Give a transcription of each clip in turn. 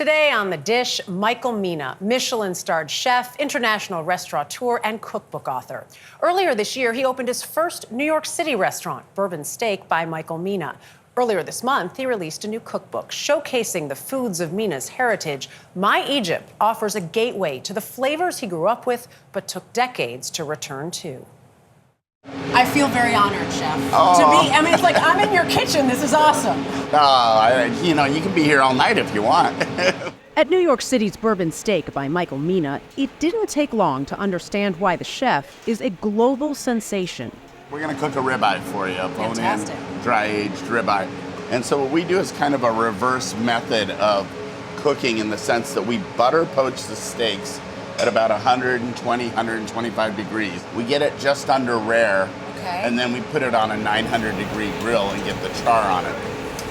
Today on The Dish, Michael Mina, Michelin-starred chef, international restaurateur, and cookbook author. Earlier this year, he opened his first New York City restaurant, Bourbon Steak by Michael Mina. Earlier this month, he released a new cookbook showcasing the foods of Mina's heritage. My Egypt offers a gateway to the flavors he grew up with, but took decades to return to. I feel very honored, Chef. It's like I'm in your kitchen. This is awesome. You can be here all night if you want. At New York City's Bourbon Steak by Michael Mina, it didn't take long to understand why the chef is a global sensation. We're going to cook a ribeye for you, Fantastic. bone-in, dry-aged ribeye. And so what we do is kind of a reverse method of cooking in the sense that we butter poach the steaks at about 120, 125 degrees. We get it just under rare, and then we put it on a 900-degree grill and get the char on it.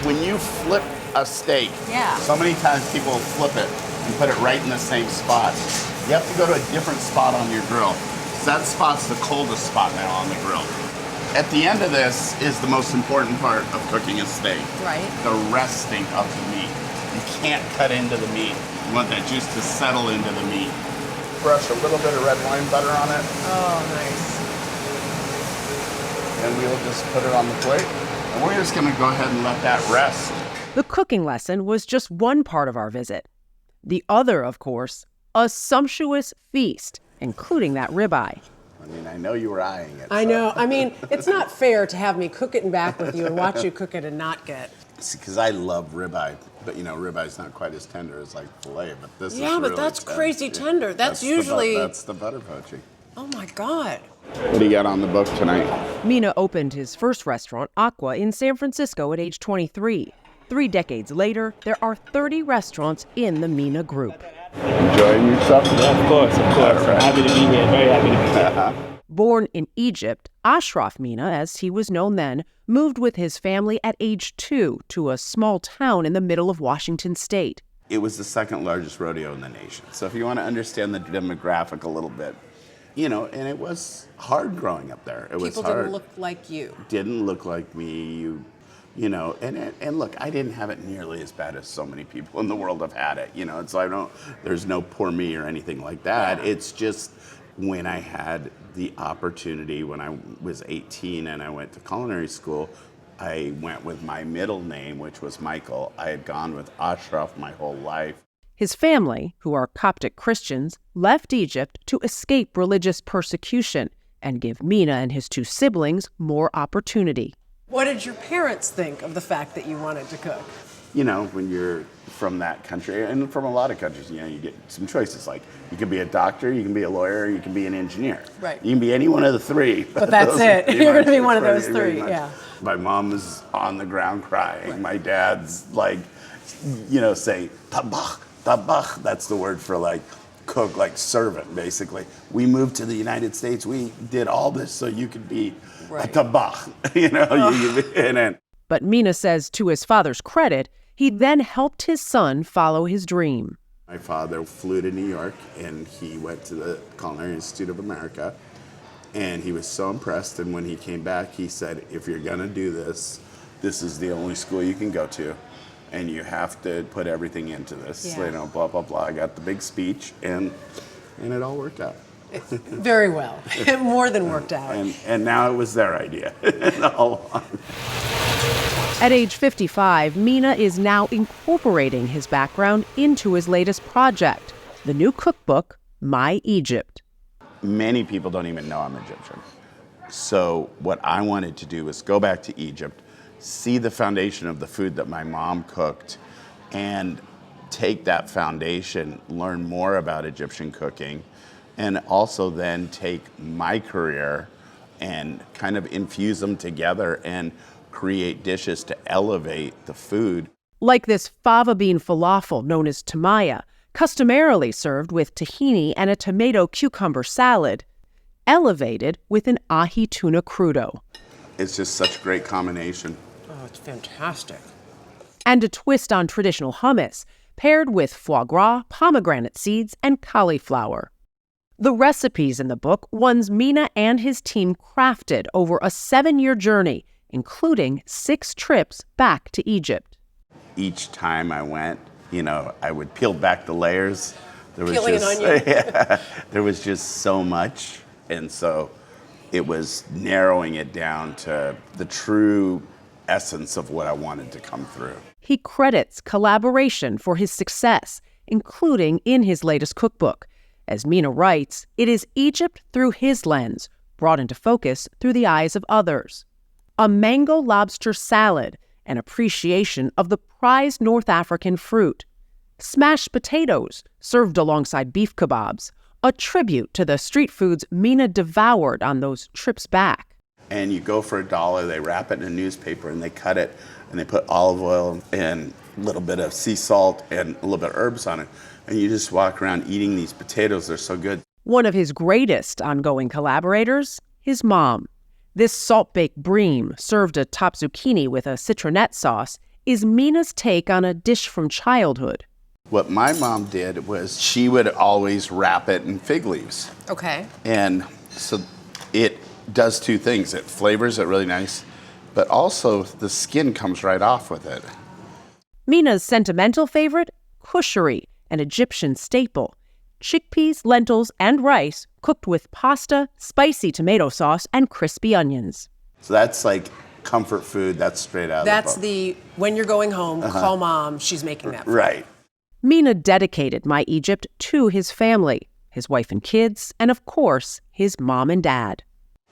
When you flip a steak, so many times people flip it and put it right in the same spot. You have to go to a different spot on your grill. So that spot's the coldest spot now on the grill. At the end of this is the most important part of cooking a steak. Right. The resting of the meat. You can't cut into the meat. You want that juice to settle into the meat. Brush a little bit of red wine butter on it. Oh, nice. And we'll just put it on the plate. And we're just gonna go ahead and let that rest. The cooking lesson was just one part of our visit. The other, of course, a sumptuous feast, including that ribeye. I know you were eyeing it. I know. It's not fair to have me cook it and back with you and watch you cook it and not get. Because I love ribeye, but ribeye not quite as tender as like filet. But this is but that's crazy tender. That's usually that's the butter poaching. Oh my God. What do you got on the book tonight? Mina opened his first restaurant, Aqua, in San Francisco at age 23. 3 decades later, there are 30 restaurants in the Mina group. Enjoying yourself? Yeah, of course. Right. Happy to be here. Very happy to be here. Born in Egypt, Ashraf Mina, as he was known then, moved with his family at age 2 to a small town in the middle of Washington state. It was the second largest rodeo in the nation. So if you want to understand the demographic a little bit, and it was hard growing up there. It was hard. People didn't look like you. Didn't look like me. And look, I didn't have it nearly as bad as so many people in the world have had it. There's no poor me or anything like that. It's just when I had the opportunity when I was 18 and I went to culinary school, I went with my middle name, which was Michael. I had gone with Ashraf my whole life. His family, who are Coptic Christians, left Egypt to escape religious persecution and give Mina and his 2 siblings more opportunity. What did your parents think of the fact that you wanted to cook? When you're from that country, and from a lot of countries, you get some choices. Like, you can be a doctor, you can be a lawyer, you can be an engineer. Right. You can be any one of the 3. But that's it. You're going to be one of those 3, yeah. My mom is on the ground crying. Right. My dad's saying, tabach, tabach. That's the word for cook, servant, basically. We moved to the United States. We did all this so you could be a tabach, But Mina says, to his father's credit, he then helped his son follow his dream. My father flew to New York, and he went to the Culinary Institute of America, and he was so impressed. And when he came back, he said, if you're going to do this, this is the only school you can go to, and you have to put everything into this. Blah, blah, blah. I got the big speech, and it all worked out. Very well. It more than worked out. And now it was their idea all along. At age 55, Mina is now incorporating his background into his latest project, the new cookbook, My Egypt. Many people don't even know I'm Egyptian. So what I wanted to do was go back to Egypt, see the foundation of the food that my mom cooked, and take that foundation, learn more about Egyptian cooking, and also then take my career and kind of infuse them together and create dishes to elevate the food. Like this fava bean falafel known as tamaya, customarily served with tahini and a tomato cucumber salad, elevated with an ahi tuna crudo. It's just such a great combination. Oh, it's fantastic. And a twist on traditional hummus, paired with foie gras, pomegranate seeds, and cauliflower. The recipes in the book, ones Mina and his team crafted over a 7-year journey, including 6 trips back to Egypt. Each time I went, I would peel back the layers. There was Peeling an onion. Yeah, there was just so much. And so it was narrowing it down to the true essence of what I wanted to come through. He credits collaboration for his success, including in his latest cookbook. As Mina writes, it is Egypt through his lens, brought into focus through the eyes of others. A mango lobster salad, an appreciation of the prized North African fruit. Smashed potatoes, served alongside beef kebabs, a tribute to the street foods Mina devoured on those trips back. And you go for $1, they wrap it in a newspaper and they cut it and they put olive oil and a little bit of sea salt and a little bit of herbs on it. And you just walk around eating these potatoes. They're so good. One of his greatest ongoing collaborators, his mom. This salt-baked bream, served atop zucchini with a citronette sauce, is Mina's take on a dish from childhood. What my mom did was she would always wrap it in fig leaves. Okay. And so it does two things. It flavors it really nice, but also the skin comes right off with it. Mina's sentimental favorite, kushari, an Egyptian staple. Chickpeas, lentils, and rice cooked with pasta, spicy tomato sauce, and crispy onions. So that's like comfort food. That's straight out That's of the book. when you're going home, call mom, she's making that. Right. Mina dedicated My Egypt to his family, his wife and kids, and of course, his mom and dad.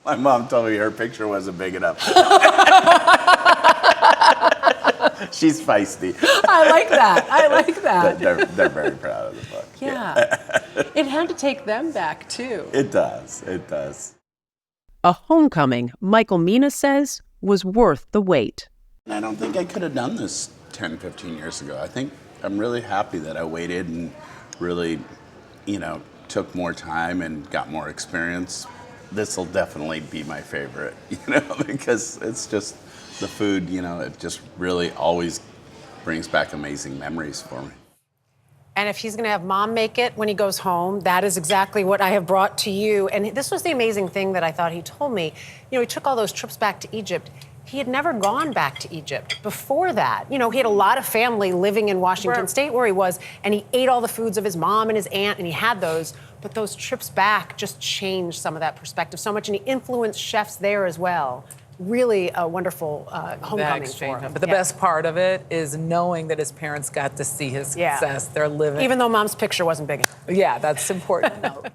My mom told me her picture wasn't big enough. She's feisty. I like that. I like that. They're very proud of the book. Yeah. It had to take them back, too. It does. It does. A homecoming, Michael Mina says, was worth the wait. I don't think I could have done this 10, 15 years ago. I think I'm really happy that I waited and really, took more time and got more experience. This will definitely be my favorite, because it's just the food, it just really always brings back amazing memories for me. And if he's going to have mom make it when he goes home, that is exactly what I have brought to you. And this was the amazing thing that I thought he told me. He took all those trips back to Egypt. He had never gone back to Egypt before that. He had a lot of family living in Washington State where he was, and he ate all the foods of his mom and his aunt, and he had those. But those trips back just changed some of that perspective so much, and he influenced chefs there as well. Really a wonderful homecoming for him. But the best part of it is knowing that his parents got to see his success. They're living. Even though mom's picture wasn't big enough. Yeah, that's important to note.